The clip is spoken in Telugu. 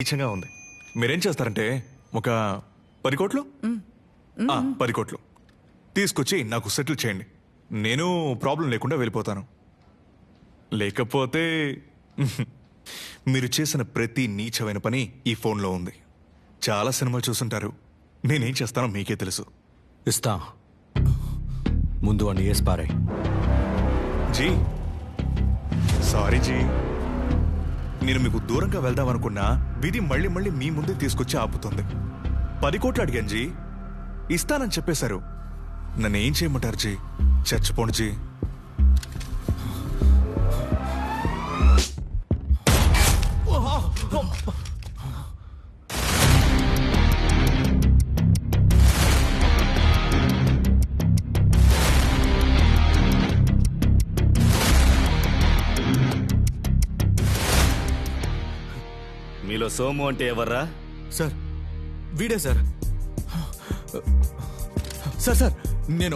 నీచంగా ఉంది. మీరేం చేస్తారంటే ఒక 10 కోట్లు 10 కోట్లు తీసుకొచ్చి నాకు సెటిల్ చేయండి. నేను ప్రాబ్లం లేకుండా వెళ్ళిపోతాను. లేకపోతే మీరు చేసిన ప్రతి నీచమైన పని ఈ ఫోన్లో ఉంది. చాలా సినిమాలు చూసుంటారు. నేనేం చేస్తానో మీకే తెలుసు. ఇస్తా, ముందు అని వేసి పారాయి. జీ సారీ జీ, నేను మీకు దూరంగా వెళ్దాం అనుకున్నా విధి మళ్ళీ మళ్ళీ మీ ముందే తీసుకొచ్చి ఆపుతుంది. 10 కోట్లు అడిగాను జీ, ఇస్తానని చెప్పేశారు. నన్ను ఏం చేయమంటారు జీ? చచ్చిపోండి జీ. మీలో సోము అంటే ఎవర్రా? సార్ వీడే సార్. సార్ సార్ నేను